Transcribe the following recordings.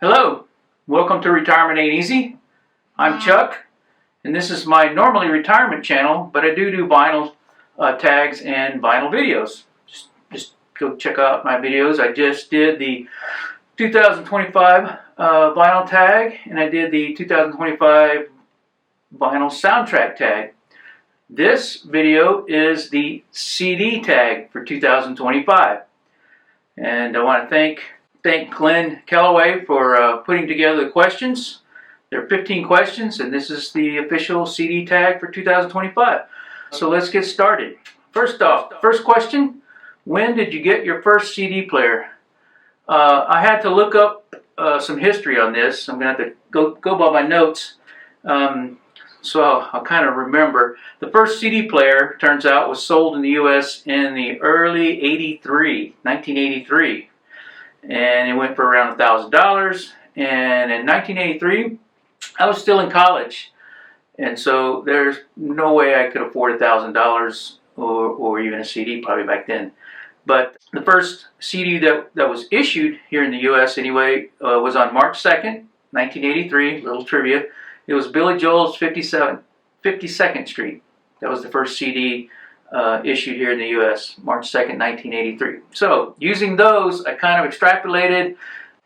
Hello, welcome to Retirement Ain't Easy. I'm Chuck, and this is my normally retirement channel, but I do vinyl tags and vinyl videos. Just go check out my videos. I just did the 2025 vinyl tag, and I did the 2025 vinyl soundtrack tag. This video is the CD tag for 2025, and I want to thank Glen Kellaway for putting together the questions. There are 15 questions, and this is the official CD tag for 2025. So let's get started. First off, first question, when did you get your first CD player? I had to look up some history on this. I'm going to have to go by my notes, so I'll kind of remember. The first CD player, turns out, was sold in the U.S. in the early 1983. And it went for around $1,000. And in 1983, I was still in college, and so there's no way I could afford $1,000 or even a CD probably back then. But the first CD that was issued here in the U.S. anyway was on March 2nd, 1983. Little trivia: it was Billy Joel's 52nd Street. That was the first CD issued here in the U.S., March 2nd, 1983. So using those, I kind of extrapolated.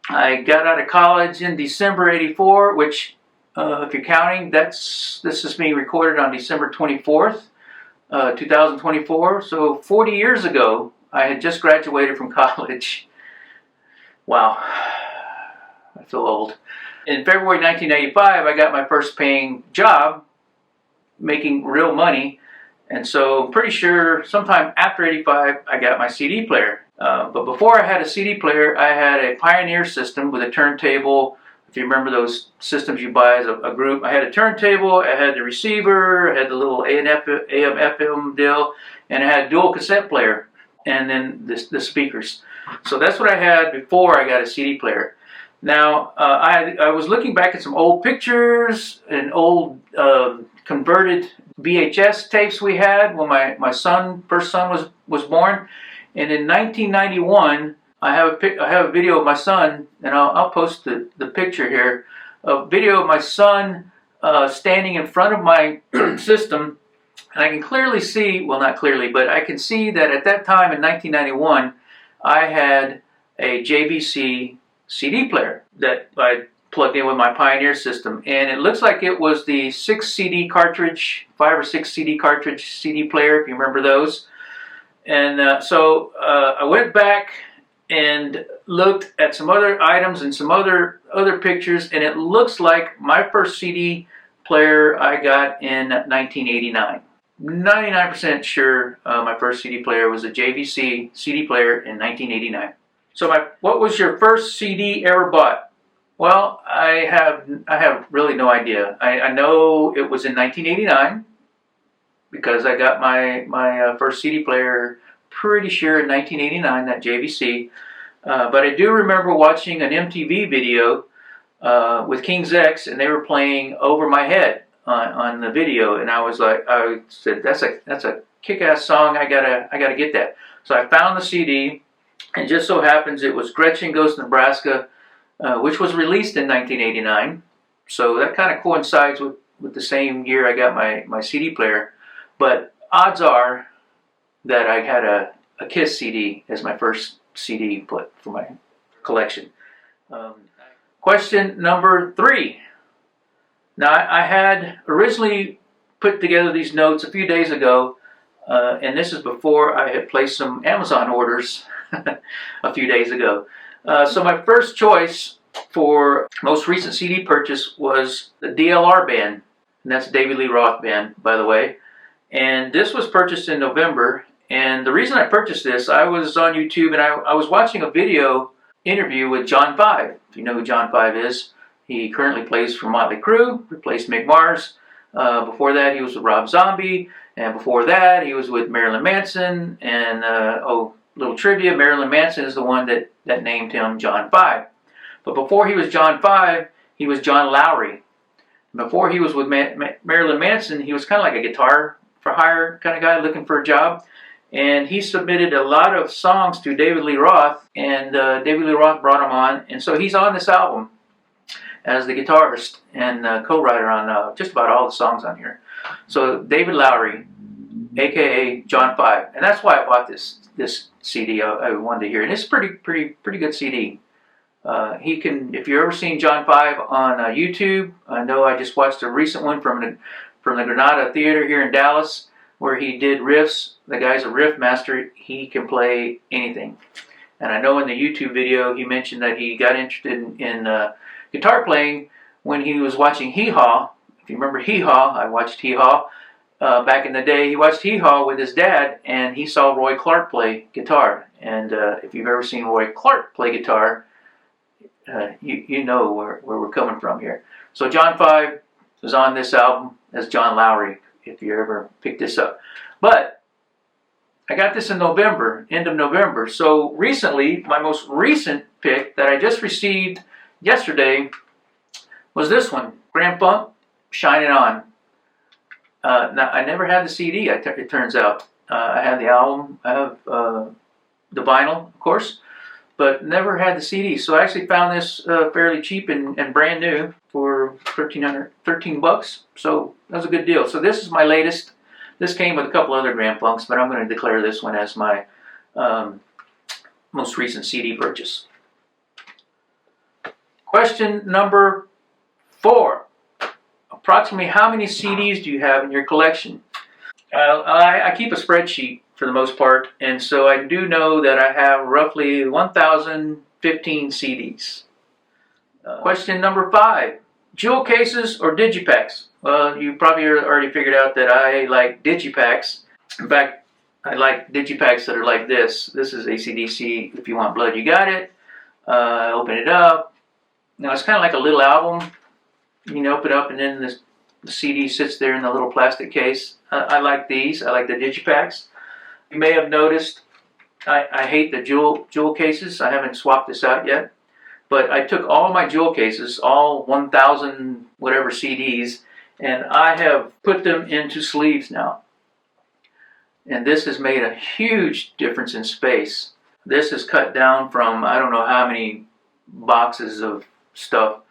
I got out of college in December '84, which, if you're counting, this is being recorded on December 24th, 2024. So 40 years ago, I had just graduated from college. Wow, I feel old. In February 1985, I got my first paying job, making real money. And so I'm pretty sure sometime after '85, I got my CD player. But before I had a CD player, I had a Pioneer system with a turntable. If you remember those systems you buy as a group, I had a turntable, I had the receiver, I had the little AM FM deal, and I had a dual cassette player, and then the speakers. So that's what I had before I got a CD player. Now, I was looking back at some old pictures and old converted VHS tapes we had when my first son was born. And in 1991, I have a video of my son, and I'll post the picture here. A video of my son standing in front of my system, and I can clearly see, well, not clearly, but I can see that at that time in 1991, I had a JVC CD player that I plugged in with my Pioneer system, and it looks like it was the 5 or 6 CD cartridge CD player, if you remember those. And so I went back and looked at some other items and some other pictures, and it looks like my first CD player I got in 1989. 99% sure my first CD player was a JVC CD player in 1989. So what was your first CD ever bought? Well, I have really no idea. I know it was in 1989 because I got my first CD player pretty sure in 1989, that JVC. But I do remember watching an MTV video with King's X, and they were playing Over My Head on the video, and I said, that's a kick-ass song. I gotta get that. So I found the CD, and just so happens it was Gretchen Goes to Nebraska, which was released in 1989. So that kind of coincides with the same year I got my CD player. But odds are that I had a Kiss CD as my first CD put for my collection. Question number 3. Now, I had originally put together these notes a few days ago, and this is before I had placed some Amazon orders a few days ago. So my first choice for most recent CD purchase was the DLR band, and that's David Lee Roth band, by the way. And this was purchased in November, and the reason I purchased this, I was on YouTube and I was watching a video interview with John 5. If you know who John 5 is, he currently plays for Motley Crue, replaced Mick Mars. Before that, he was with Rob Zombie, and before that, he was with Marilyn Manson. And little trivia: Marilyn Manson is the one that named him John 5. But before he was John 5, he was John Lowry. Before he was with Marilyn Manson, he was kind of like a guitar for hire kind of guy looking for a job. And he submitted a lot of songs to David Lee Roth, and David Lee Roth brought him on. And so he's on this album. as the guitarist and co-writer on just about all the songs on here. So David Lowery, aka John 5, and that's why I bought this CD. I wanted to hear it. It's pretty good CD. He can, if you've ever seen John 5 on YouTube, I know I just watched a recent one from the Granada Theater here in Dallas, where he did riffs. The guy's a riff master. He can play anything. And I know in the YouTube video he mentioned that he got interested in guitar playing when he was watching Hee Haw. If you remember Hee Haw, I watched Hee Haw back in the day. He watched Hee Haw with his dad, and he saw Roy Clark play guitar. And if you've ever seen Roy Clark play guitar, you know where we're coming from here. So John 5 was on this album as John Lowery, if you ever picked this up. But I got this in November, end of November. So recently, my most recent pick that I just received yesterday was this one, Grand Funk, Shine It On. Now, I never had the CD, it turns out. I had the album, I have the vinyl, of course, but never had the CD. So I actually found this fairly cheap and brand new for $13 bucks. So that was a good deal. So this is my latest. This came with a couple other Grand Funks, but I'm going to declare this one as my most recent CD purchase. Question number 4. Approximately how many CDs do you have in your collection? I keep a spreadsheet for the most part, and so I do know that I have roughly 1,015 CDs. Question number 5. Jewel cases or Digipaks? Well, you probably already figured out that I like Digipaks. In fact, I like Digipaks that are like this. This is AC/DC, If You Want Blood, You Got It. Open it up. Now, it's kind of like a little album. You can open it up, and then the CD sits there in the little plastic case. I like these. I like the Digipaks. You may have noticed I hate the jewel cases. I haven't swapped this out yet. But I took all my jewel cases, all 1,000 whatever CDs, and I have put them into sleeves now. And this has made a huge difference in space. This is cut down from I don't know how many boxes of stuff,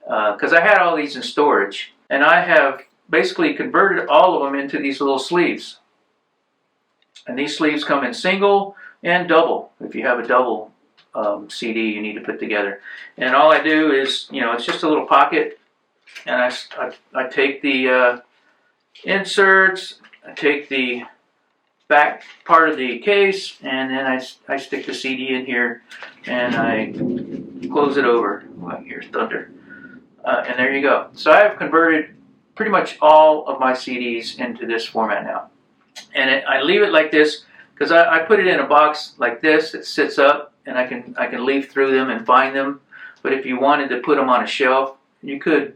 because I had all these in storage. And I have basically converted all of them into these little sleeves. And these sleeves come in single and double. If you have a double CD you need to put together. And all I do is, it's just a little pocket, and I take the inserts, I take the back part of the case, and then I stick the CD in here, and I close it over. Oh, here's thunder. And there you go. So I have converted pretty much all of my CDs into this format now. And I leave it like this because I put it in a box like this that sits up, and I can leaf through them and find them. But if you wanted to put them on a shelf, you could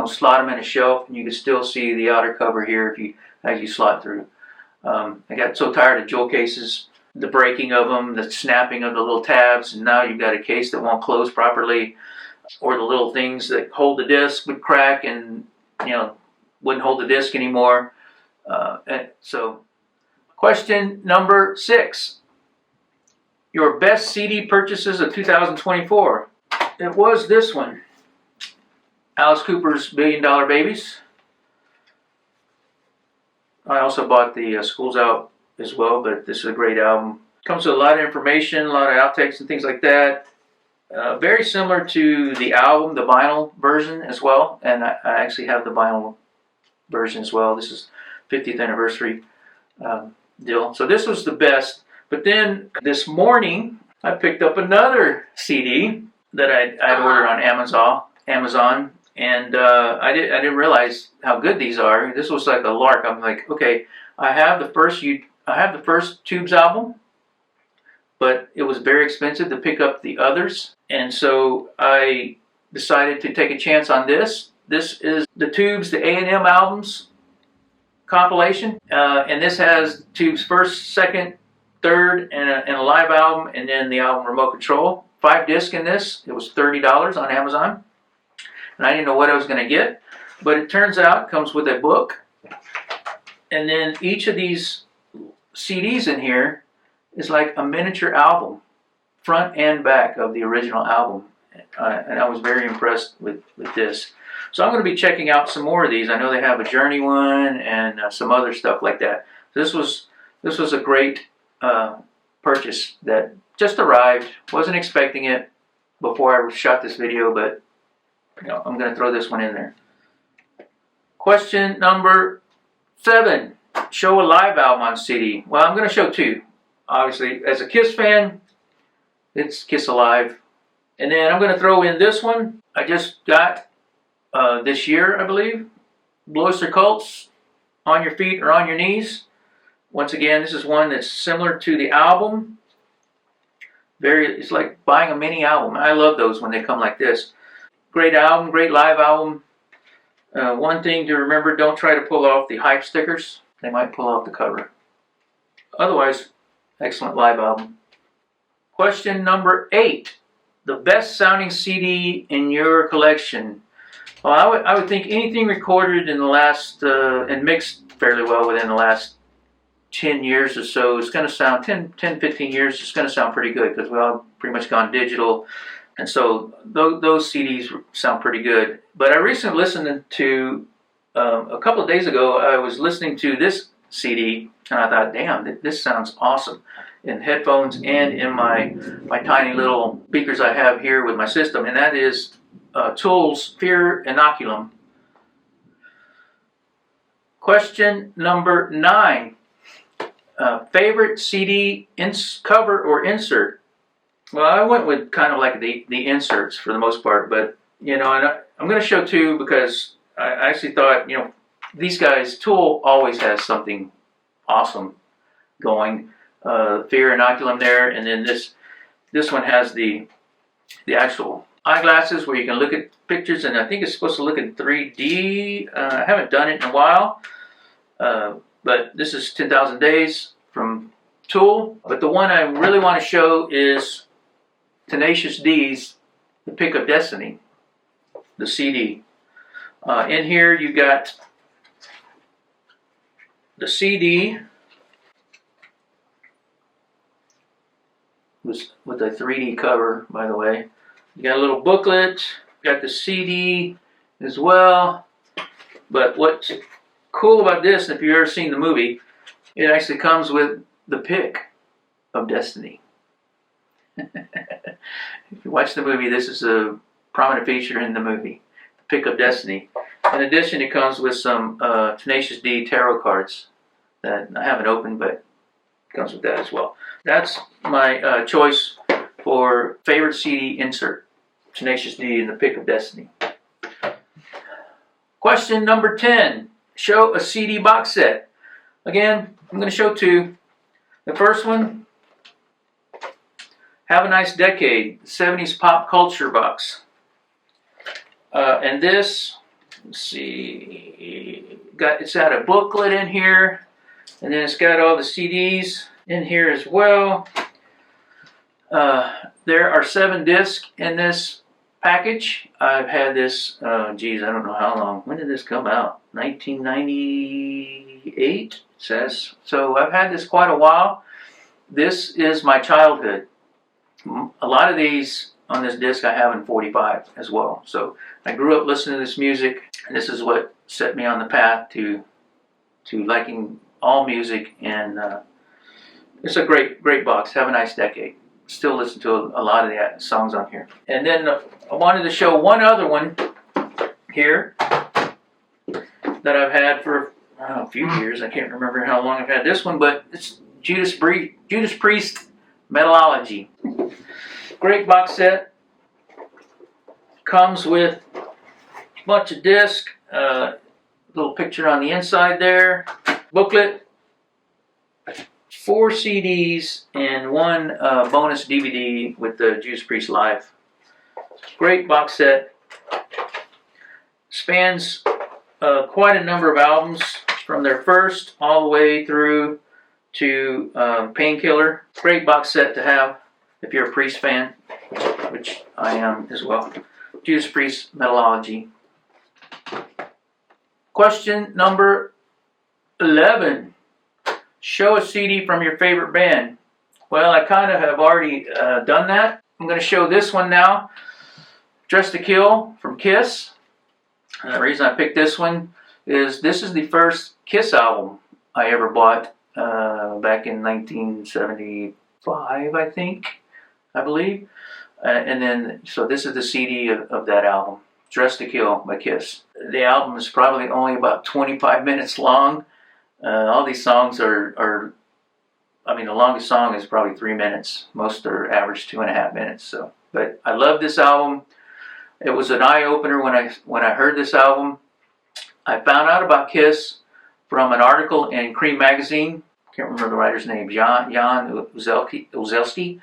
slot them in a shelf, and you could still see the outer cover here as you slot through. I got so tired of jewel cases, the breaking of them, the snapping of the little tabs, and now you've got a case that won't close properly, or the little things that hold the disc would crack and wouldn't hold the disc anymore. So question number 6. Your best CD purchases of 2024. It was this one. Alice Cooper's $1 Billion Babies. I also bought the School's Out as well, but this is a great album. Comes with a lot of information, a lot of outtakes and things like that. Very similar to the album, the vinyl version as well. And I actually have the vinyl version as well. This is 50th anniversary deal. So this was the best. But then this morning, I picked up another CD that I'd ordered on Amazon, and I didn't realize how good these are. This was like a lark. I'm like, okay, I have the first Tubes album, but it was very expensive to pick up the others, and so I decided to take a chance on this. This is the Tubes, the A&M albums compilation, and this has Tubes' first, second, third, and a live album, and then the album Remote Control. 5 discs in this. It was $30 on Amazon, and I didn't know what I was going to get, but it turns out it comes with a book, and then each of these CDs in here is like a miniature album, front and back of the original album, and I was very impressed with this. So I'm going to be checking out some more of these. I know they have a Journey one and some other stuff like that. This was a great purchase that just arrived. Wasn't expecting it before I shot this video, but you know, I'm going to throw this one in there. Question number 7. Show a live album on CD. Well, I'm going to show 2. Obviously, as a Kiss fan, it's Kiss Alive. And then I'm going to throw in this one. I just got this year, I believe. Blue Oyster Cult's On Your Feet or On Your Knees. Once again, this is one that's similar to the album. It's like buying a mini album. I love those when they come like this. Great album, great live album. One thing to remember, don't try to pull off the hype stickers. They might pull off the cover. Otherwise, excellent live album. Question number 8. The best sounding CD in your collection. Well, I would think anything recorded in the last, and mixed fairly well within the last 10 years or so, it's going to sound, 10, 15 years, it's going to sound pretty good because we've all pretty much gone digital. And so those CDs sound pretty good. But I recently listened to, a couple of days ago, I was listening to this CD and I thought, damn, this sounds awesome. In headphones and in my tiny little speakers I have here with my system. And that is Tool's Fear Inoculum. Question number 9. Favorite CD cover or insert? Well, I went with kind of like the inserts for the most part, but you know, and I'm going to show 2 because I actually thought, you know, these guys, Tool always has something awesome going. Fear Inoculum there, and then this one has the actual eyeglasses where you can look at pictures, and I think it's supposed to look in 3D. I haven't done it in a while, but this is 10,000 Days from Tool. But the one I really want to show is Tenacious D's The Pick of Destiny, the CD. In here you got the CD with a 3D cover, by the way. You got a little booklet, got the CD as well. But what's cool about this, if you've ever seen the movie, it actually comes with the pick of destiny. If you watch the movie, this is a prominent feature in the movie, the pick of destiny. In addition, it comes with some Tenacious D tarot cards that I haven't opened, but it comes with that as well. That's my choice for favorite CD insert, Tenacious D and the Pick of Destiny. Question number 10. Show a CD box set. Again, I'm going to show 2. The first one, Have a Nice Decade, 70s Pop Culture box. And this, let's see, it's got a booklet in here, and then it's got all the CDs in here as well. There are 7 discs in this package. I've had this, geez, I don't know how long. When did this come out? 1998, it says. So I've had this quite a while. This is my childhood. A lot of these on this disc I have in 45 as well. So I grew up listening to this music, and this is what set me on the path to liking all music. And it's a great box. Have a Nice Decade. Still listen to a lot of the songs on here. And then I wanted to show one other one here that I've had for a few years. I can't remember how long I've had this one, but it's Judas Priest Metallology. Great box set. Comes with a bunch of discs, little picture on the inside there, booklet, 4 CDs, and 1 bonus DVD with the Judas Priest Live. Great box set. Spans quite a number of albums from their first all the way through to Painkiller. Great box set to have if you're a Priest fan, which I am as well. Judas Priest Metallology. Question number 11. Show a CD from your favorite band. Well, I kind of have already done that. I'm going to show this one now. Dress to Kill from Kiss. And the reason I picked this one is this is the first Kiss album I ever bought back in 1975, I believe. And then, so this is the CD of that album, Dress to Kill by Kiss. The album is probably only about 25 minutes long. All these songs are, I mean, the longest song is probably 3 minutes. Most are average 2.5 minutes. So, but I love this album. It was an eye-opener when I heard this album. I found out about Kiss from an article in Cream magazine. Can't remember the writer's name. Jan Uzelski.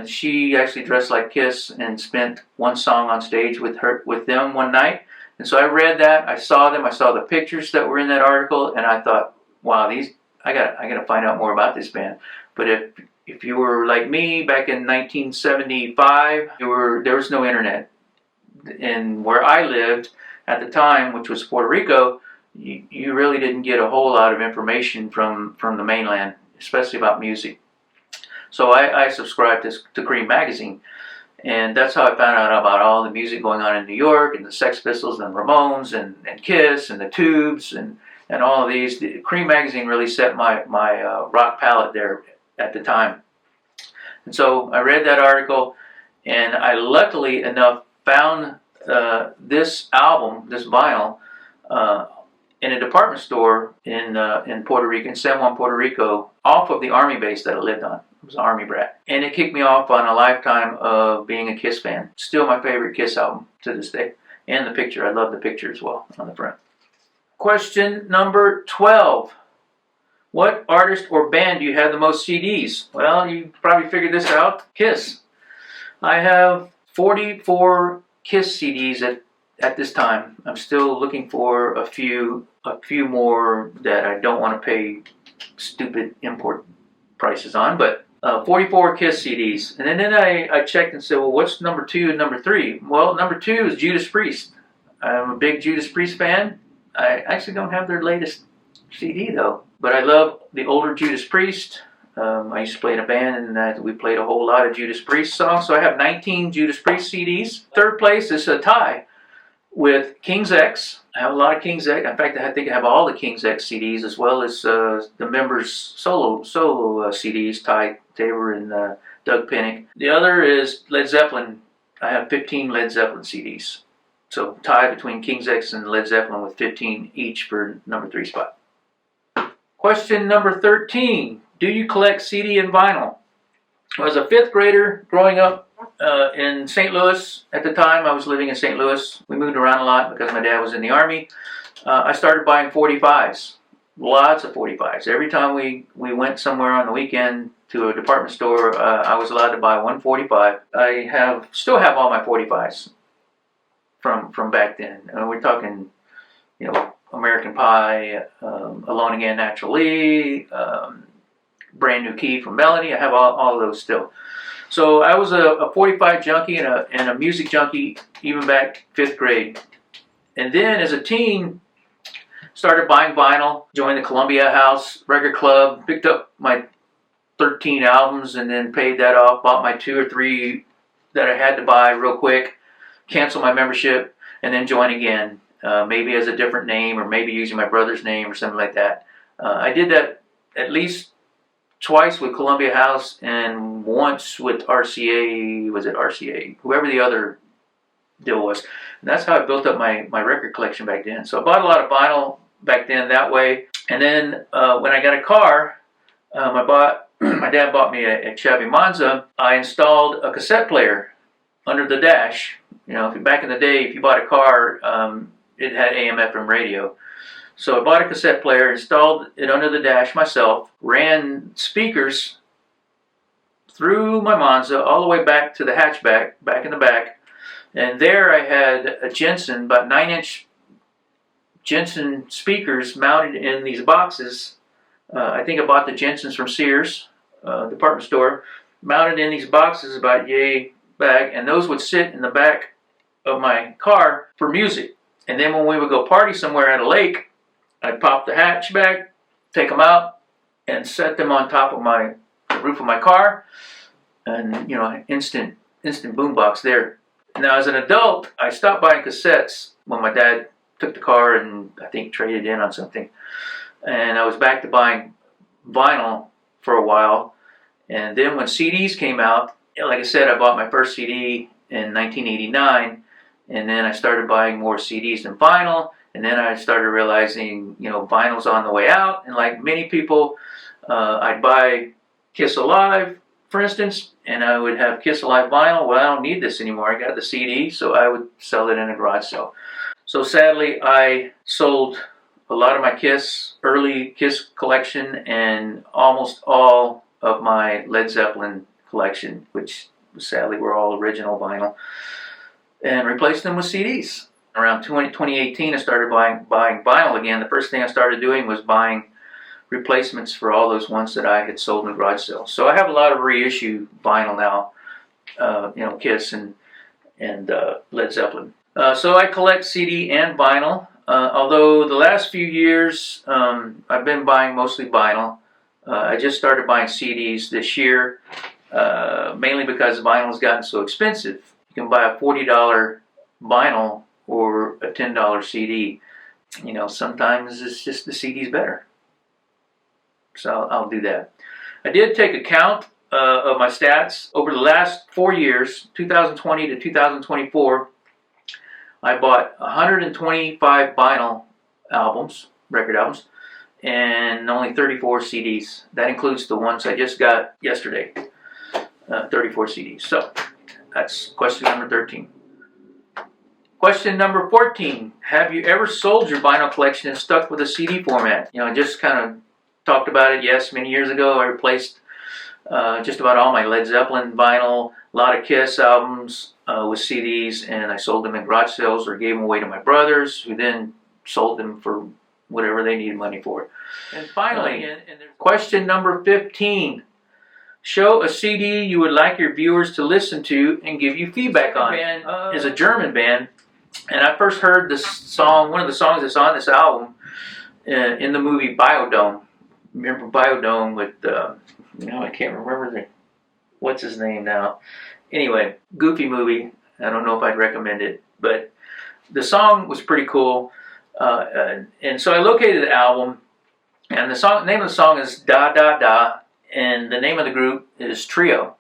She actually dressed like Kiss and spent one song on stage with them one night. And so I read that. I saw them. I saw the pictures that were in that article, and I thought, wow, I gotta find out more about this band. But if you were like me back in 1975, there was no internet. And where I lived at the time, which was Puerto Rico, you really didn't get a whole lot of information from the mainland, especially about music. So I subscribed to Cream magazine, and that's how I found out about all the music going on in New York, and the Sex Pistols and Ramones and Kiss and the Tubes and all of these. The Cream magazine really set my rock palette there at the time. And so I read that article, and I luckily enough found this album, this vinyl, in a department store in Puerto Rico, in San Juan, Puerto Rico, off of the Army base that I lived on. I was an Army brat. And it kicked me off on a lifetime of being a Kiss fan. Still my favorite Kiss album to this day. And the picture, I love the picture as well on the front. Question number 12. What artist or band do you have the most CDs? Well, you probably figured this out. Kiss. I have 44 Kiss CDs at this time. I'm still looking for a few more that I don't want to pay stupid import prices on, but 44 Kiss CDs. And then I checked and said, well, what's number 2 and number 3? Well, number 2 is Judas Priest. I'm a big Judas Priest fan. I actually don't have their latest CD though, but I love the older Judas Priest. I used to play in a band, and we played a whole lot of Judas Priest songs, so I have 19 Judas Priest CDs. Third place is a tie with King's X. I have a lot of King's X. In fact, I think I have all the King's X CDs, as well as the members' solo CDs, Ty Tabor and Doug Pinnick. The other is Led Zeppelin. I have 15 Led Zeppelin CDs. So tie between King's X and Led Zeppelin with 15 each for number 3 spot. Question number 13. Do you collect CD and vinyl? I was a 5th grader growing up in St. Louis. At the time, I was living in St. Louis. We moved around a lot because my dad was in the Army. I started buying 45s. Lots of 45s. Every time we went somewhere on the weekend to a department store, I was allowed to buy one 45. I still have all my 45s from back then. We're talking, American Pie, Alone Again Naturally, Brand New Key from Melody. I have all of those still. So I was a 45 junkie and a music junkie even back 5th grade. And then as a teen, started buying vinyl, joined the Columbia House Record Club, picked up my 13 albums and then paid that off, bought my 2 or 3 that I had to buy real quick, canceled my membership, and then joined again, maybe as a different name or maybe using my brother's name or something like that. I did that at least twice with Columbia House and once with RCA, was it RCA? Whoever the other deal was. And that's how I built up my record collection back then. So I bought a lot of vinyl back then that way. And then when I got a car, my dad bought me a Chevy Monza. I installed a cassette player under the dash. Back in the day, if you bought a car, it had AM/FM radio. So I bought a cassette player, installed it under the dash myself, ran speakers through my Monza all the way back to the hatchback, back in the back. And there I had a Jensen, about 9-inch Jensen speakers mounted in these boxes. I think I bought the Jensens from Sears, department store, mounted in these boxes about yay back, and those would sit in the back of my car for music. And then when we would go party somewhere at a lake, I'd pop the hatchback, take them out, and set them on top of the roof of my car, and instant boombox there. Now, as an adult, I stopped buying cassettes when my dad took the car and I think traded in on something. And I was back to buying vinyl for a while. And then when CDs came out, like I said, I bought my first CD in 1989. And then I started buying more CDs than vinyl. And then I started realizing, you know, vinyl's on the way out. And like many people, I'd buy Kiss Alive, for instance, and I would have Kiss Alive vinyl. Well, I don't need this anymore. I got the CD, so I would sell it in a garage sale. So sadly, I sold a lot of my early Kiss collection and almost all of my Led Zeppelin collection, which sadly were all original vinyl, and replaced them with CDs. Around 2018, I started buying vinyl again. The first thing I started doing was buying replacements for all those ones that I had sold in the garage sale. So I have a lot of reissue vinyl now, you know, Kiss and Led Zeppelin. So I collect CD and vinyl, although the last few years I've been buying mostly vinyl. I just started buying CDs this year, mainly because vinyl has gotten so expensive. You can buy a $40 vinyl or a $10 CD. You know, sometimes it's just the CD's better. So I'll do that. I did take account of my stats over the last 4 years, 2020 to 2024. I bought 125 vinyl albums, record albums, and only 34 CDs. That includes the ones I just got yesterday, 34 CDs. So that's question number 13. Question number 14. Have you ever sold your vinyl collection and stuck with a CD format? You know, I just kind of talked about it. Yes, many years ago I replaced just about all my Led Zeppelin vinyl, a lot of Kiss albums with CDs, and I sold them in garage sales or gave them away to my brothers, who then sold them for whatever they needed money for. And finally, question number 15. Show a CD you would like your viewers to listen to and give you feedback on. Band is a German band, and I first heard this song, one of the songs that's on this album, in the movie Biodome. Remember Biodome with, I can't remember what's his name now. Anyway, goofy movie. I don't know if I'd recommend it, but the song was pretty cool. And so I located the album, and the name of the song is Da Da Da, and the name of the group is Trio,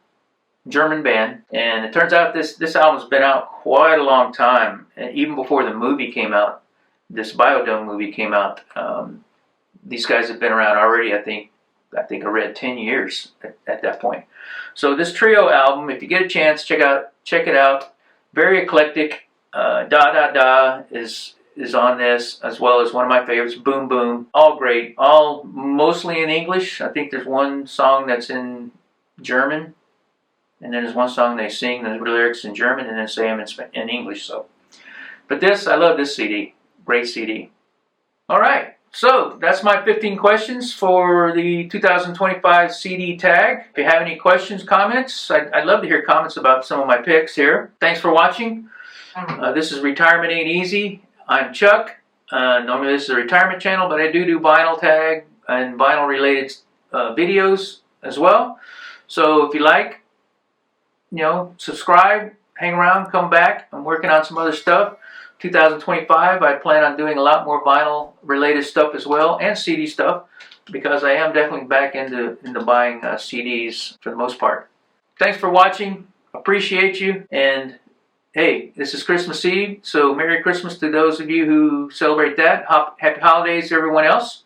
German band. And it turns out this album's been out quite a long time, and even before the movie came out, this Biodome movie came out. These guys have been around already, I think I read 10 years at that point. So this Trio album, if you get a chance, check it out. Very eclectic. Da Da Da is on this, as well as one of my favorites, Boom Boom. All great, all mostly in English. I think there's one song that's in German, and then there's one song they sing the lyrics in German and then say them in English. So, but I love this CD. Great CD. All right. So that's my 15 questions for the 2025 CD tag. If you have any questions, comments, I'd love to hear comments about some of my picks here. Thanks for watching. This is Retirement Ain't Easy. I'm Chuck. Normally this is a retirement channel, but I do vinyl tag and vinyl related videos as well. So if you like, subscribe, hang around, come back. I'm working on some other stuff. 2025, I plan on doing a lot more vinyl related stuff as well, and CD stuff, because I am definitely back into buying CDs for the most part. Thanks for watching. Appreciate you. And hey, this is Christmas Eve, so Merry Christmas to those of you who celebrate that. Happy holidays to everyone else.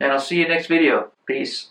And I'll see you next video. Peace.